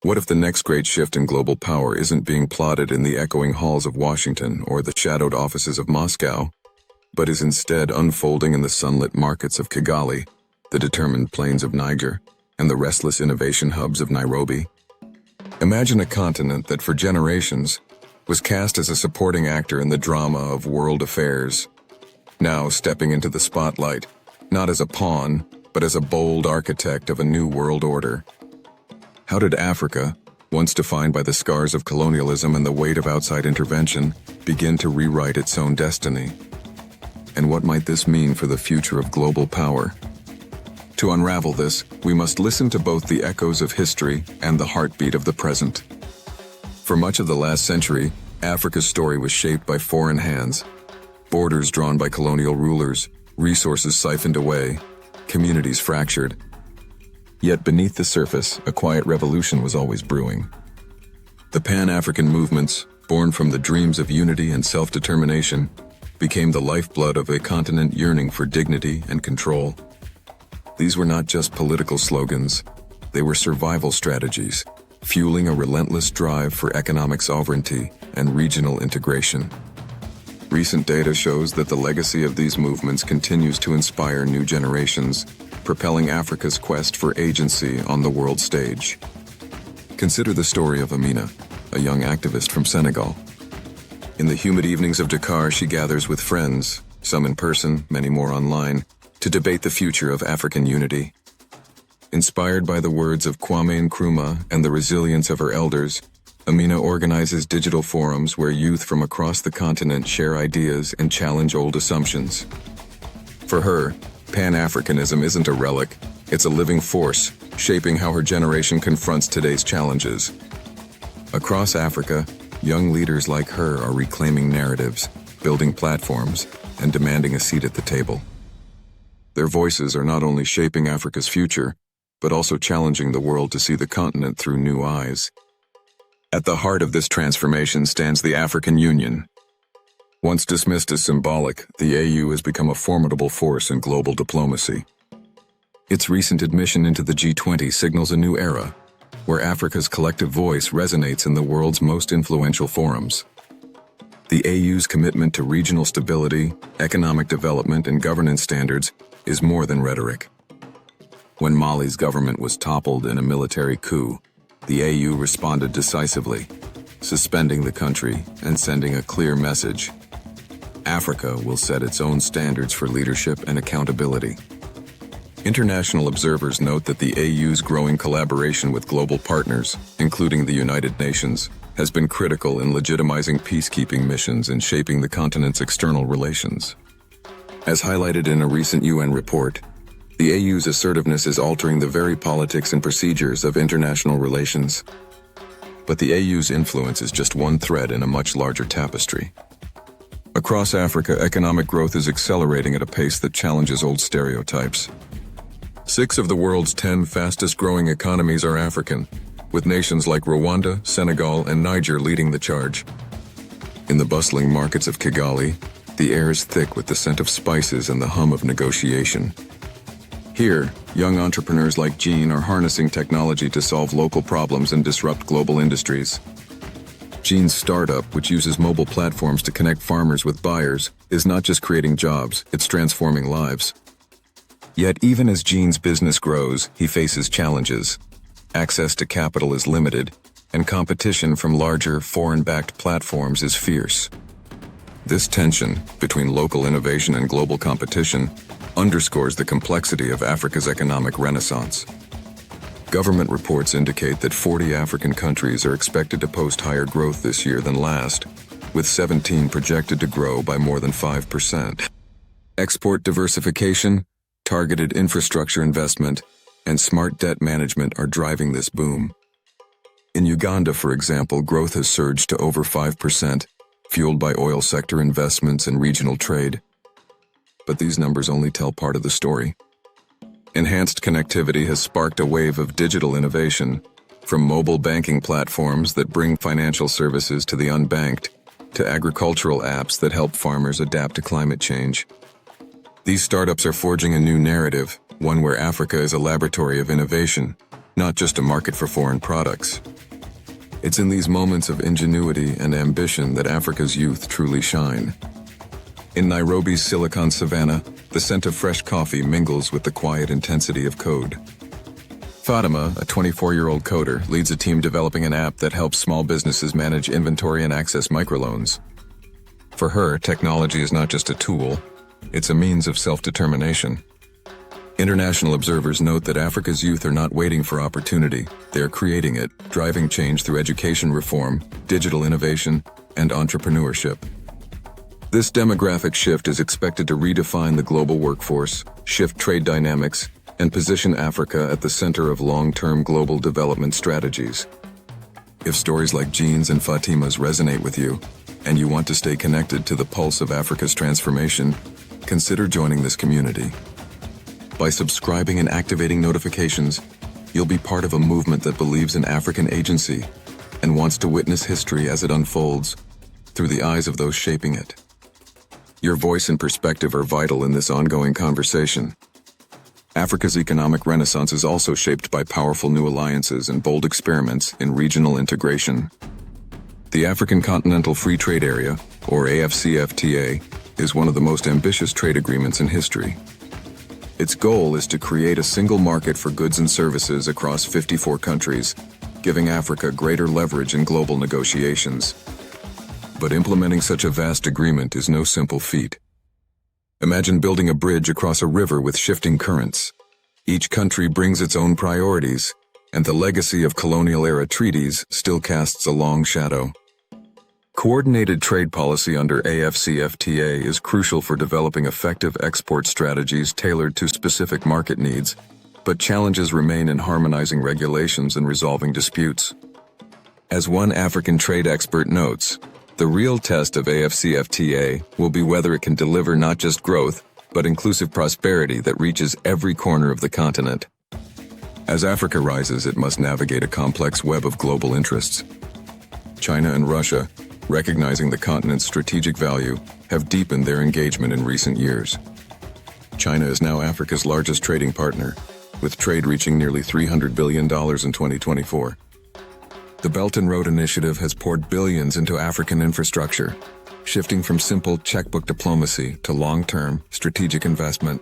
What if the next great shift in global power isn't being plotted in the echoing halls of Washington or the shadowed offices of Moscow, but is instead unfolding in the sunlit markets of Kigali, the determined plains of Niger, and the restless innovation hubs of Nairobi? Imagine a continent that for generations was cast as a supporting actor in the drama of world affairs, now stepping into the spotlight, not as a pawn, but as a bold architect of a new world order. How did Africa, once defined by the scars of colonialism and the weight of outside intervention, begin to rewrite its own destiny? And what might this mean for the future of global power? To unravel this, we must listen to both the echoes of history and the heartbeat of the present. For much of the last century, Africa's story was shaped by foreign hands, borders drawn by colonial rulers, resources siphoned away, communities fractured. Yet beneath the surface, a quiet revolution was always brewing. The Pan-African movements, born from the dreams of unity and self-determination, became the lifeblood of a continent yearning for dignity and control. These were not just political slogans, they were survival strategies, fueling a relentless drive for economic sovereignty and regional integration. Recent data shows that the legacy of these movements continues to inspire new generations, propelling Africa's quest for agency on the world stage. Consider the story of Amina, a young activist from Senegal. In the humid evenings of Dakar, she gathers with friends, some in person, many more online, to debate the future of African unity. Inspired by the words of Kwame Nkrumah and the resilience of her elders, Amina organizes digital forums where youth from across the continent share ideas and challenge old assumptions. For her, Pan-Africanism isn't a relic, it's a living force, shaping how her generation confronts today's challenges. Across Africa, young leaders like her are reclaiming narratives, building platforms, and demanding a seat at the table. Their voices are not only shaping Africa's future, but also challenging the world to see the continent through new eyes. At the heart of this transformation stands the African Union. Once dismissed as symbolic, the AU has become a formidable force in global diplomacy. Its recent admission into the G20 signals a new era, where Africa's collective voice resonates in the world's most influential forums. The AU's commitment to regional stability, economic development, and governance standards is more than rhetoric. When Mali's government was toppled in a military coup, the AU responded decisively, suspending the country and sending a clear message. Africa will set its own standards for leadership and accountability. International observers note that the AU's growing collaboration with global partners, including the United Nations, has been critical in legitimizing peacekeeping missions and shaping the continent's external relations. As highlighted in a recent UN report, the AU's assertiveness is altering the very politics and procedures of international relations. But the AU's influence is just one thread in a much larger tapestry. Across Africa, economic growth is accelerating at a pace that challenges old stereotypes. 6 of the world's 10 fastest-growing economies are African, with nations like Rwanda, Senegal, and Niger leading the charge. In the bustling markets of Kigali, the air is thick with the scent of spices and the hum of negotiation. Here, young entrepreneurs like Jean are harnessing technology to solve local problems and disrupt global industries. Jean's startup, which uses mobile platforms to connect farmers with buyers, is not just creating jobs, it's transforming lives. Yet even as Jean's business grows, he faces challenges. Access to capital is limited, and competition from larger, foreign-backed platforms is fierce. This tension between local innovation and global competition underscores the complexity of Africa's economic renaissance. Government reports indicate that 40 African countries are expected to post higher growth this year than last, with 17 projected to grow by more than 5%. Export diversification, targeted infrastructure investment, and smart debt management are driving this boom. In Uganda, for example, growth has surged to over 5%, fueled by oil sector investments and regional trade. But these numbers only tell part of the story. Enhanced connectivity has sparked a wave of digital innovation, from mobile banking platforms that bring financial services to the unbanked, to agricultural apps that help farmers adapt to climate change. These startups are forging a new narrative, one where Africa is a laboratory of innovation, not just a market for foreign products. It's in these moments of ingenuity and ambition that Africa's youth truly shine. In Nairobi's Silicon Savannah, the scent of fresh coffee mingles with the quiet intensity of code. Fatima, a 24-year-old coder, leads a team developing an app that helps small businesses manage inventory and access microloans. For her, technology is not just a tool, it's a means of self-determination. International observers note that Africa's youth are not waiting for opportunity, they are creating it, driving change through education reform, digital innovation, and entrepreneurship. This demographic shift is expected to redefine the global workforce, shift trade dynamics, and position Africa at the center of long-term global development strategies. If stories like Jean's and Fatima's resonate with you, and you want to stay connected to the pulse of Africa's transformation, consider joining this community. By subscribing and activating notifications, you'll be part of a movement that believes in African agency and wants to witness history as it unfolds through the eyes of those shaping it. Your voice and perspective are vital in this ongoing conversation. Africa's economic renaissance is also shaped by powerful new alliances and bold experiments in regional integration. The African Continental Free Trade Area, or AfCFTA, is one of the most ambitious trade agreements in history. Its goal is to create a single market for goods and services across 54 countries, giving Africa greater leverage in global negotiations. But implementing such a vast agreement is no simple feat. Imagine building a bridge across a river with shifting currents. Each country brings its own priorities, and the legacy of colonial-era treaties still casts a long shadow. Coordinated trade policy under AfCFTA is crucial for developing effective export strategies tailored to specific market needs, but challenges remain in harmonizing regulations and resolving disputes. As one African trade expert notes, the real test of AfCFTA will be whether it can deliver not just growth, but inclusive prosperity that reaches every corner of the continent. As Africa rises, it must navigate a complex web of global interests. China and Russia, recognizing the continent's strategic value, have deepened their engagement in recent years. China is now Africa's largest trading partner, with trade reaching nearly $300 billion in 2024. The Belt and Road Initiative has poured billions into African infrastructure, shifting from simple checkbook diplomacy to long-term, strategic investment.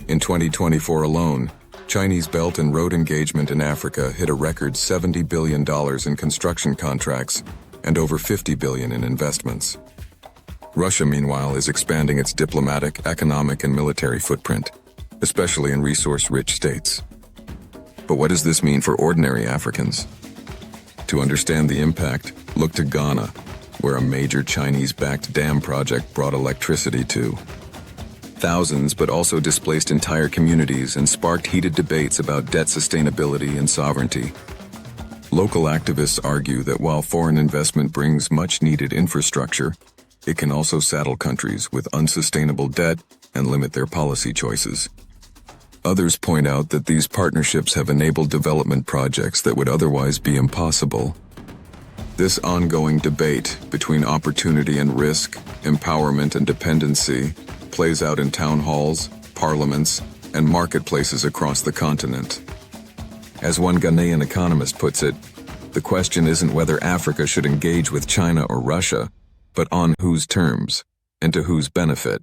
In 2024 alone, Chinese Belt and Road engagement in Africa hit a record $70 billion in construction contracts and over $50 billion in investments. Russia, meanwhile, is expanding its diplomatic, economic, and military footprint, especially in resource-rich states. But what does this mean for ordinary Africans? To understand the impact, look to Ghana, where a major Chinese-backed dam project brought electricity to thousands, but also displaced entire communities and sparked heated debates about debt sustainability and sovereignty. Local activists argue that while foreign investment brings much-needed infrastructure, it can also saddle countries with unsustainable debt and limit their policy choices. Others point out that these partnerships have enabled development projects that would otherwise be impossible. This ongoing debate between opportunity and risk, empowerment and dependency, plays out in town halls, parliaments, and marketplaces across the continent. As one Ghanaian economist puts it, the question isn't whether Africa should engage with China or Russia, but on whose terms, and to whose benefit.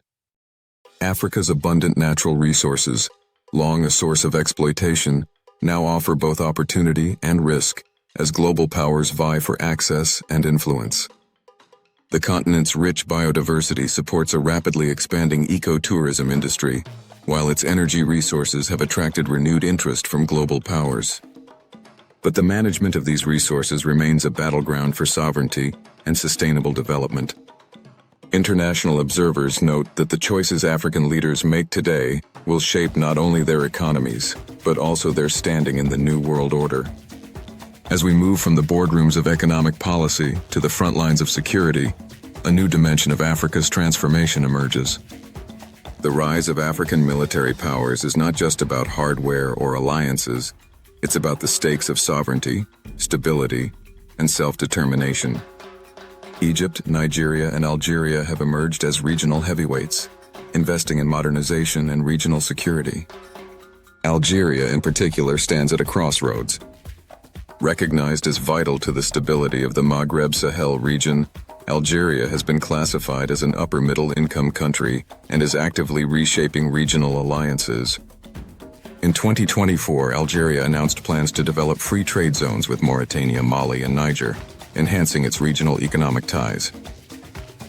Africa's abundant natural resources, long a source of exploitation, now offer both opportunity and risk as global powers vie for access and influence. The continent's rich biodiversity supports a rapidly expanding ecotourism industry, while its energy resources have attracted renewed interest from global powers. But the management of these resources remains a battleground for sovereignty and sustainable development. International observers note that the choices African leaders make today will shape not only their economies, but also their standing in the new world order. As we move from the boardrooms of economic policy to the front lines of security, a new dimension of Africa's transformation emerges. The rise of African military powers is not just about hardware or alliances, it's about the stakes of sovereignty, stability, and self-determination. Egypt, Nigeria, and Algeria have emerged as regional heavyweights, investing in modernization and regional security. Algeria, in particular, stands at a crossroads. Recognized as vital to the stability of the Maghreb-Sahel region, Algeria has been classified as an upper-middle-income country and is actively reshaping regional alliances. In 2024, Algeria announced plans to develop free trade zones with Mauritania, Mali, and Niger, enhancing its regional economic ties.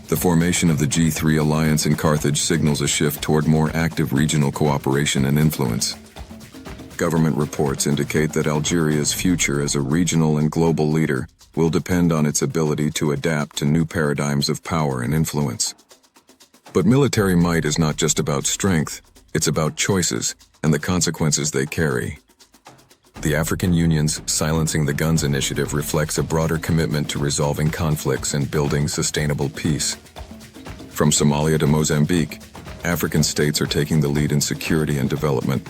The formation of the G3 alliance in Carthage signals a shift toward more active regional cooperation and influence. Government reports indicate that Algeria's future as a regional and global leader will depend on its ability to adapt to new paradigms of power and influence. But military might is not just about strength, it's about choices and the consequences they carry. The African Union's Silencing the Guns initiative reflects a broader commitment to resolving conflicts and building sustainable peace. From Somalia to Mozambique, African states are taking the lead in security and development,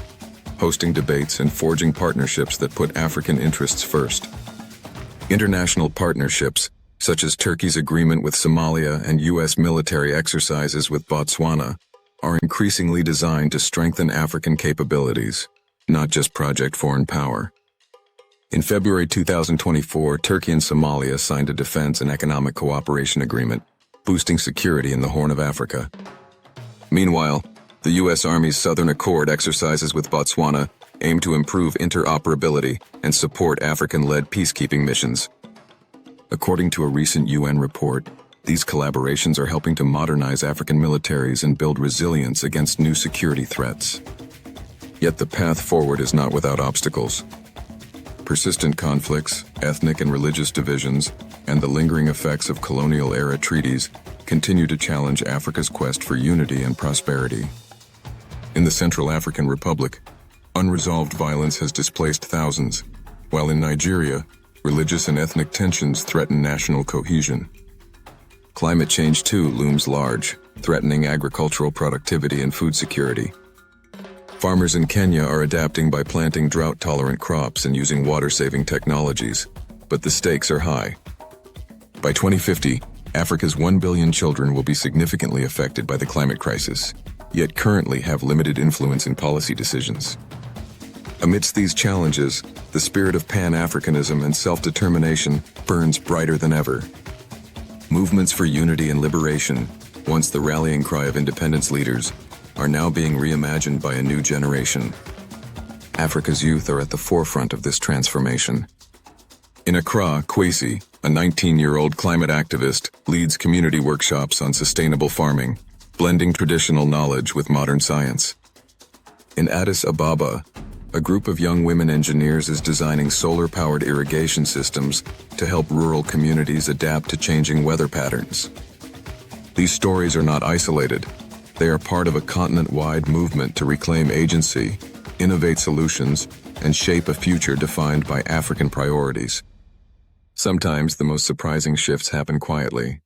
hosting debates and forging partnerships that put African interests first. International partnerships, such as Turkey's agreement with Somalia and U.S. military exercises with Botswana, are increasingly designed to strengthen African capabilities, not just project foreign power. In February 2024, Turkey and Somalia signed a defense and economic cooperation agreement, boosting security in the Horn of Africa. Meanwhile, the U.S. Army's Southern Accord exercises with Botswana aim to improve interoperability and support African-led peacekeeping missions. According to a recent UN report, these collaborations are helping to modernize African militaries and build resilience against new security threats. Yet the path forward is not without obstacles. Persistent conflicts, ethnic and religious divisions, and the lingering effects of colonial-era treaties continue to challenge Africa's quest for unity and prosperity. In the Central African Republic, unresolved violence has displaced thousands, while in Nigeria, religious and ethnic tensions threaten national cohesion. Climate change too looms large, threatening agricultural productivity and food security. Farmers in Kenya are adapting by planting drought-tolerant crops and using water-saving technologies, but the stakes are high. By 2050, Africa's 1 billion children will be significantly affected by the climate crisis, yet currently have limited influence in policy decisions. Amidst these challenges, the spirit of Pan-Africanism and self-determination burns brighter than ever. Movements for unity and liberation, once the rallying cry of independence leaders, are now being reimagined by a new generation. Africa's youth are at the forefront of this transformation. In Accra, Kwesi, a 19-year-old climate activist, leads community workshops on sustainable farming, blending traditional knowledge with modern science. In Addis Ababa, a group of young women engineers is designing solar-powered irrigation systems to help rural communities adapt to changing weather patterns. These stories are not isolated. They are part of a continent-wide movement to reclaim agency, innovate solutions, and shape a future defined by African priorities. Sometimes the most surprising shifts happen quietly.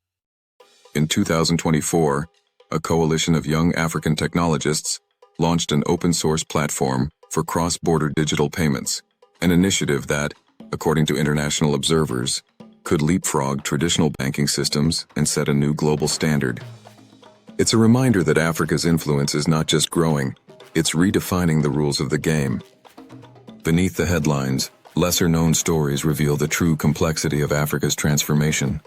In 2024, a coalition of young African technologists launched an open-source platform for cross-border digital payments, an initiative that, according to international observers, could leapfrog traditional banking systems and set a new global standard. It's a reminder that Africa's influence is not just growing, it's redefining the rules of the game. Beneath the headlines, lesser-known stories reveal the true complexity of Africa's transformation.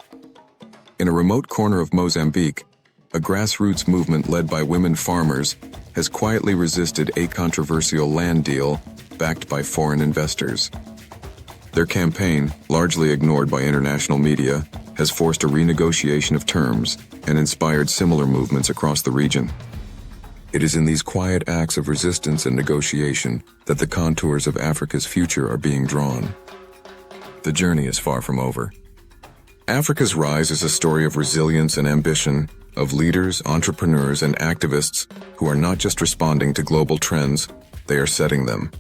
In a remote corner of Mozambique, a grassroots movement led by women farmers has quietly resisted a controversial land deal backed by foreign investors. Their campaign, largely ignored by international media, has forced a renegotiation of terms and inspired similar movements across the region. It is in these quiet acts of resistance and negotiation that the contours of Africa's future are being drawn. The journey is far from over. Africa's rise is a story of resilience and ambition, of leaders, entrepreneurs, and activists who are not just responding to global trends, they are setting them.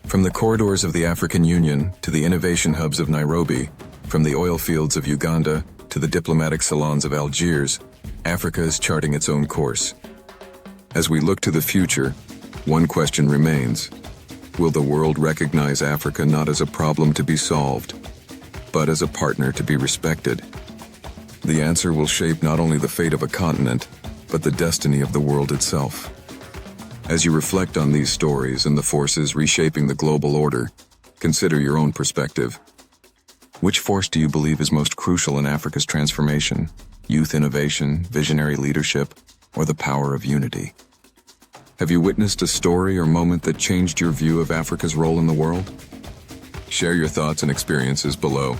From the corridors of the African Union to the innovation hubs of Nairobi, from the oil fields of Uganda to the diplomatic salons of Algiers, Africa is charting its own course. As we look to the future, one question remains: will the world recognize Africa not as a problem to be solved, but as a partner to be respected? The answer will shape not only the fate of a continent, but the destiny of the world itself. As you reflect on these stories and the forces reshaping the global order, Consider your own perspective. Which force do you believe is most crucial in Africa's transformation? Youth innovation, visionary leadership, or the power of unity? Have you witnessed a story or moment that changed your view of Africa's role in the world? Share your thoughts and experiences below.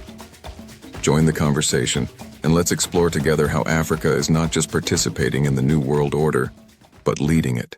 Join the conversation, and let's explore together how Africa is not just participating in the New World Order, but leading it.